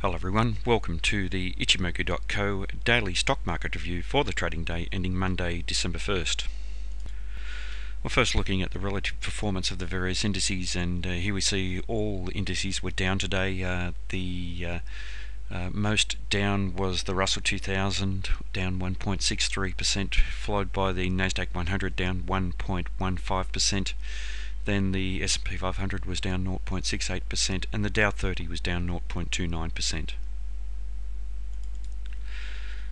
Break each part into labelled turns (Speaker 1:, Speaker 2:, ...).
Speaker 1: Hello everyone, welcome to the Ichimoku.co daily stock market review for the trading day ending Monday, December 1st. Well, first looking at the relative performance of the various indices, and here we see all indices were down today. The most down was the Russell 2000, down 1.63%, followed by the NASDAQ 100 down 1.15%. Then the S&P 500 was down 0.68% and the Dow 30 was down 0.29%.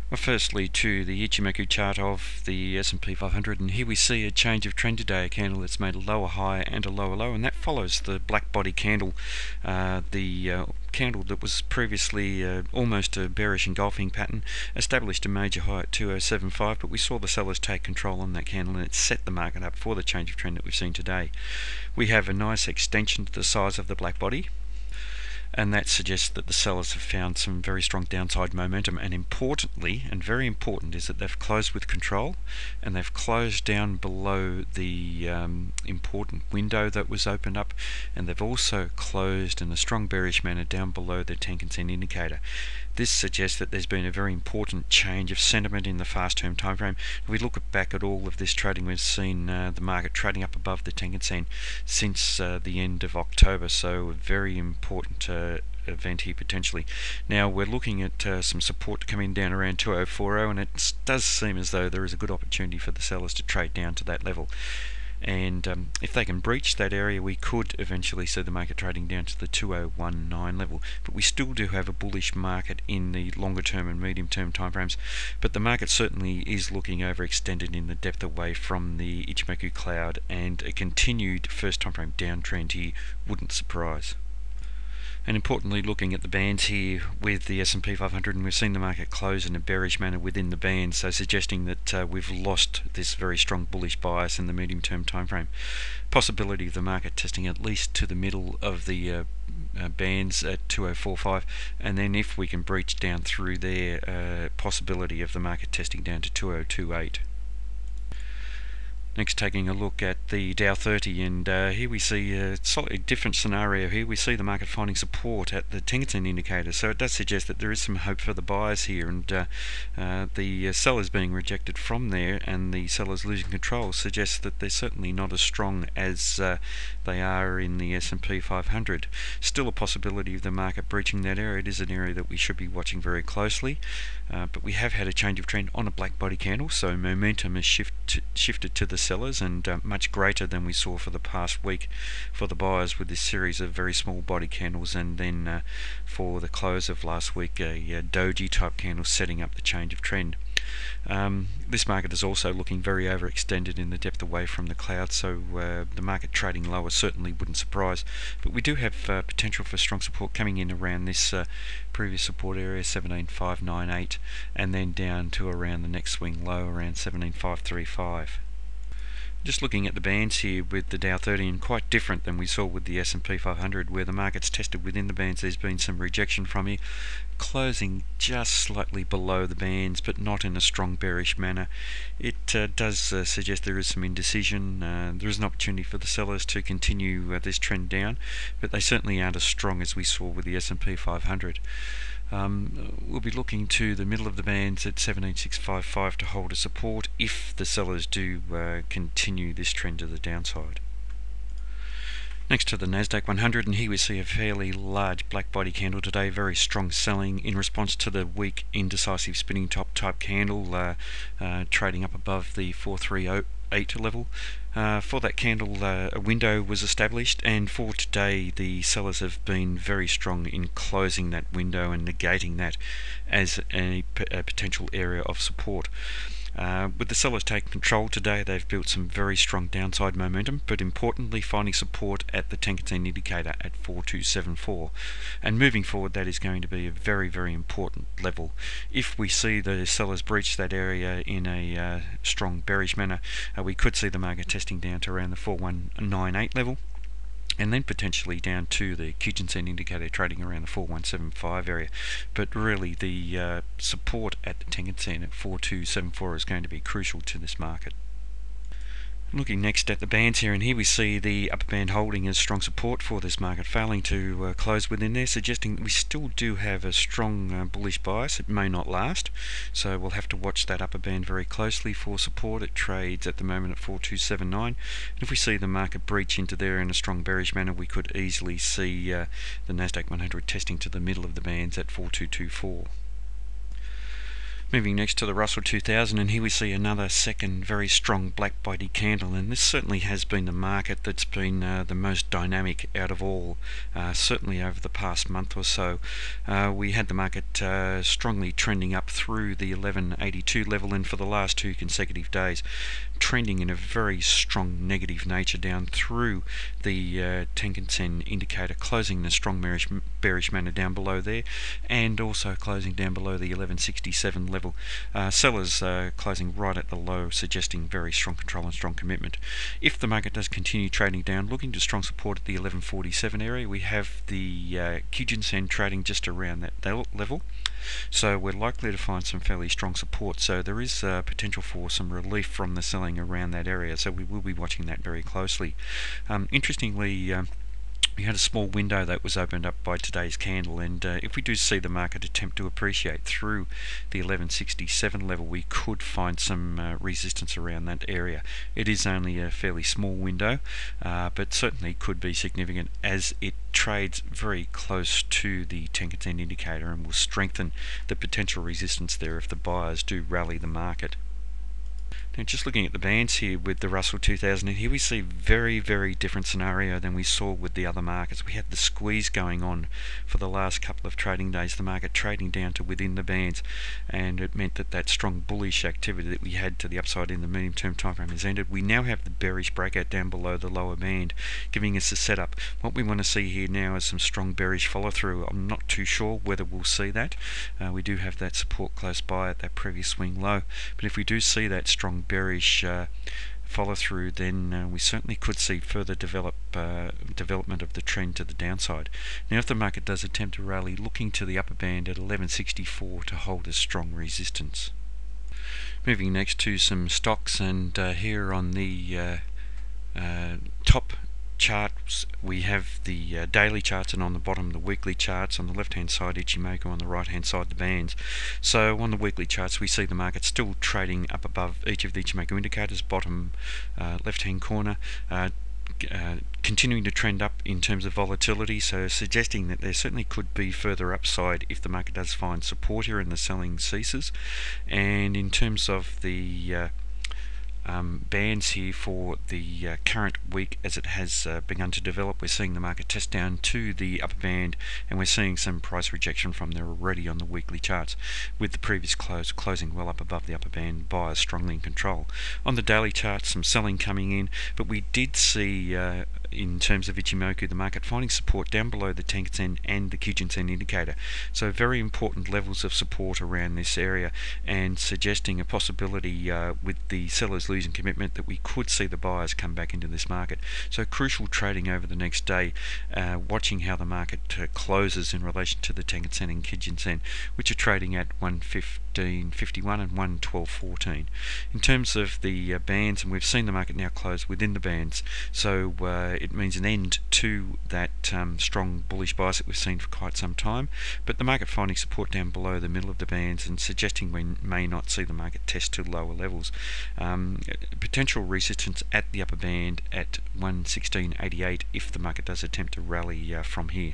Speaker 1: Well, firstly to the Ichimoku chart of the S&P 500, and here we see a change of trend today, a candle that's made a lower high and a lower low, and that follows the black body candle, the candle that was previously almost a bearish engulfing pattern, established a major high at 2075, but we saw the sellers take control on that candle and it set the market up for the change of trend that we've seen today. We have a nice extension to the size of the black body, and that suggests that the sellers have found some very strong downside momentum, and importantly, and very important, is that they've closed with control and they've closed down below the important window that was opened up, and they've also closed in a strong bearish manner down below the 10% indicator. This suggests that there's been a very important change of sentiment in the fast term time frame. If we look back at all of this trading, we've seen the market trading up above the Tenkan-sen since the end of October, so a very important event here potentially. Now we're looking at some support coming down around 2040, and it does seem as though there is a good opportunity for the sellers to trade down to that level. And if they can breach that area, we could eventually see the market trading down to the 2019 level. But we still do have a bullish market in the longer term and medium term timeframes. But the market certainly is looking overextended in the depth away from the Ichimoku cloud, and a continued first time frame downtrend here wouldn't surprise. And importantly, looking at the bands here with the S&P 500, and we've seen the market close in a bearish manner within the band, so suggesting that we've lost this very strong bullish bias in the medium term time frame. Possibility of the market testing at least to the middle of the bands at 2045, and then if we can breach down through there, possibility of the market testing down to 2028. Next, taking a look at the Dow 30, and here we see a slightly different scenario. Here we see the market finding support at the Tenkan-sen indicator, so it does suggest that there is some hope for the buyers here, and the sellers being rejected from there and the sellers losing control suggests that they're certainly not as strong as they are in the S&P 500. Still a possibility of the market breaching that area. It is an area that we should be watching very closely, but we have had a change of trend on a black body candle, so momentum has shifted to the sellers, and much greater than we saw for the past week for the buyers with this series of very small body candles, and then for the close of last week a doji type candle setting up the change of trend. This market is also looking very overextended in the depth away from the cloud, so the market trading lower certainly wouldn't surprise, but we do have potential for strong support coming in around this previous support area 17598, and then down to around the next swing low around 17535. Just looking at the bands here with the Dow 30, and quite different than we saw with the S&P 500, where the market's tested within the bands. There's been some rejection from here, closing just slightly below the bands, but not in a strong bearish manner. It does suggest there is some indecision. There is an opportunity for the sellers to continue this trend down, but they certainly aren't as strong as we saw with the S&P 500. We'll be looking to the middle of the bands at 17655 to hold a support if the sellers do continue this trend to the downside. Next to the NASDAQ 100, and here we see a fairly large black body candle today, very strong selling in response to the weak indecisive spinning top type candle, trading up above the 4308 level. For that candle, a window was established, and for today the sellers have been very strong in closing that window and negating that as a potential area of support. With the sellers taking control today, they've built some very strong downside momentum, but importantly finding support at the Tenkan-sen indicator at 4274, and moving forward that is going to be a very, very important level. If we see the sellers breach that area in a strong bearish manner, we could see the market testing down to around the 4198 level, and then potentially down to the Kijun-sen indicator trading around the 4175 area. But really the support at the Tenkan-sen at 4274 is going to be crucial to this market. Looking next at the bands here, and here we see the upper band holding as strong support for this market, failing to close within there, suggesting that we still do have a strong bullish bias. It may not last, so we'll have to watch that upper band very closely for support. It trades at the moment at 4279, and if we see the market breach into there in a strong bearish manner, we could easily see the NASDAQ 100 testing to the middle of the bands at 4224. Moving next to the Russell 2000, and here we see another second very strong black body candle, and this certainly has been the market that's been the most dynamic out of all, certainly over the past month or so. We had the market strongly trending up through the 1182 level, and for the last 2 consecutive days trending in a very strong negative nature down through the Tenkan-sen indicator, closing in a strong bearish manner down below there, and also closing down below the 1167 level. Sellers closing right at the low, suggesting very strong control and strong commitment. If the market does continue trading down, looking to strong support at the 1147 area, we have the Kijun-sen trading just around that level, so we're likely to find some fairly strong support. So there is potential for some relief from the selling around that area, so we will be watching that very closely. Interestingly, we had a small window that was opened up by today's candle, and if we do see the market attempt to appreciate through the 1167 level, we could find some resistance around that area. It is only a fairly small window, but certainly could be significant as it trades very close to the Tenkan-sen indicator and will strengthen the potential resistance there if the buyers do rally the market. Now, just looking at the bands here with the Russell 2000, and here we see very, very different scenario than we saw with the other markets. We had the squeeze going on for the last couple of trading days, the market trading down to within the bands, and it meant that that strong bullish activity that we had to the upside in the medium-term time frame has ended. We now have the bearish breakout down below the lower band, giving us a setup. What we want to see here now is some strong bearish follow-through. I'm not too sure whether we'll see that. We do have that support close by at that previous swing low, but if we do see that strong bearish follow through, then we certainly could see further development of the trend to the downside. Now, if the market does attempt to rally, looking to the upper band at 1164 to hold a strong resistance. Moving next to some stocks, and here on the top charts we have the daily charts, and on the bottom the weekly charts. On the left hand side Ichimoku, on the right hand side the bands. So on the weekly charts we see the market still trading up above each of the Ichimoku indicators, bottom left hand corner, continuing to trend up in terms of volatility, so suggesting that there certainly could be further upside if the market does find support here and the selling ceases. And in terms of the bands here for the current week as it has begun to develop, we're seeing the market test down to the upper band, and we're seeing some price rejection from there already on the weekly charts, with the previous close closing well up above the upper band, buyers strongly in control. On the daily charts, some selling coming in, but we did see in terms of Ichimoku the market finding support down below the Tenkan-sen and the Kijun-sen indicator, so very important levels of support around this area, and suggesting a possibility with the sellers losing commitment that we could see the buyers come back into this market. So crucial trading over the next day, watching how the market closes in relation to the Tenkan-sen and Kijun-sen, which are trading at 115.51 and 112.14. In terms of the bands, and we've seen the market now close within the bands, so it means an end to that strong bullish bias that we've seen for quite some time, but the market finding support down below the middle of the bands and suggesting we may not see the market test to lower levels. Potential resistance at the upper band at 116.88 if the market does attempt to rally from here.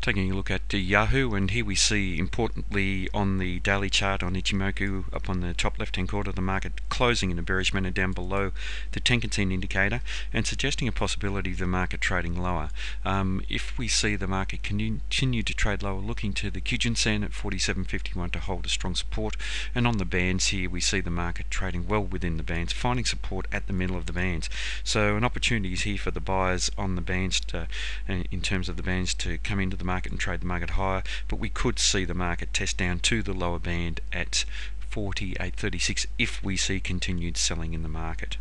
Speaker 1: Taking a look at Yahoo, and here we see importantly on the daily chart on Ichimoku up on the top left hand corner the market closing in a bearish manner down below the Tenkan-sen indicator, and suggesting a possibility of the market trading lower. If we see the market continue to trade lower, looking to the Kijun-sen at 47.51 to hold a strong support, and on the bands here we see the market trading well within the bands, finding support at the middle of the bands. So an opportunity is here for the buyers on the bands in terms of the bands to come into the market and trade the market higher, but we could see the market test down to the lower band at 48.36 if we see continued selling in the market.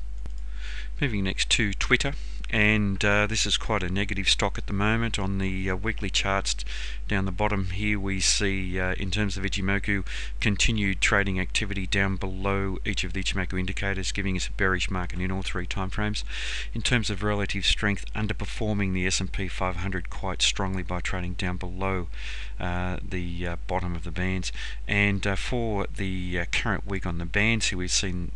Speaker 1: Moving next to Twitter, and this is quite a negative stock at the moment. On the weekly charts down the bottom here, we see in terms of Ichimoku, continued trading activity down below each of the Ichimoku indicators, giving us a bearish market in all three timeframes. In terms of relative strength, underperforming the S&P 500 quite strongly by trading down below the bottom of the bands. And for the current week on the bands here, we've seen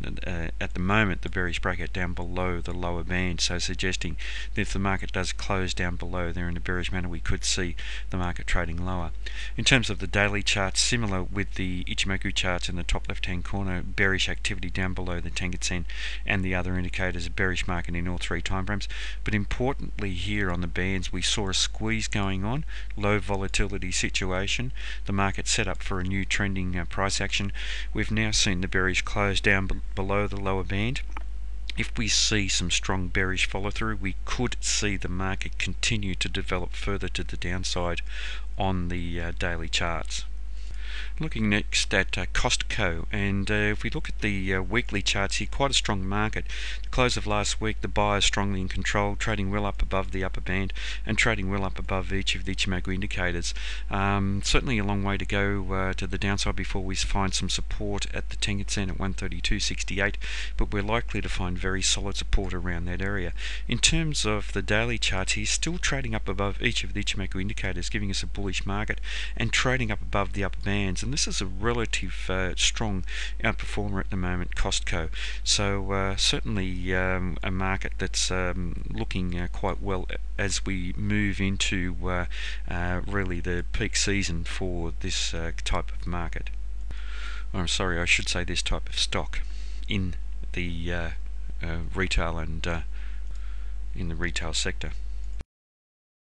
Speaker 1: at the moment the bearish breakout down below the lower band, so suggesting that if the market does close down below there in a bearish manner, we could see the market trading lower. In terms of the daily charts, similar with the Ichimoku charts in the top left hand corner, bearish activity down below the Tenkan-sen and the other indicators, a bearish market in all three timeframes. But importantly here on the bands, we saw a squeeze going on, low volatility situation, the market set up for a new trending price action. We've now seen the bearish close down below the lower band. If we see some strong bearish follow through, we could see the market continue to develop further to the downside on the daily charts. Looking next at Costco, and if we look at the weekly charts here, quite a strong market. The close of last week, the buyers strongly in control, trading well up above the upper band and trading well up above each of the Ichimoku indicators. Certainly a long way to go to the downside before we find some support at the Tenkan-sen at 132.68, but we're likely to find very solid support around that area. In terms of the daily charts, he's still trading up above each of the Ichimoku indicators, giving us a bullish market and trading up above the upper bands. And this is a relative strong outperformer at the moment, Costco. So certainly a market that's looking quite well as we move into really the peak season for this type of market. I'm sorry, I should say this type of stock in the retail and in the retail sector.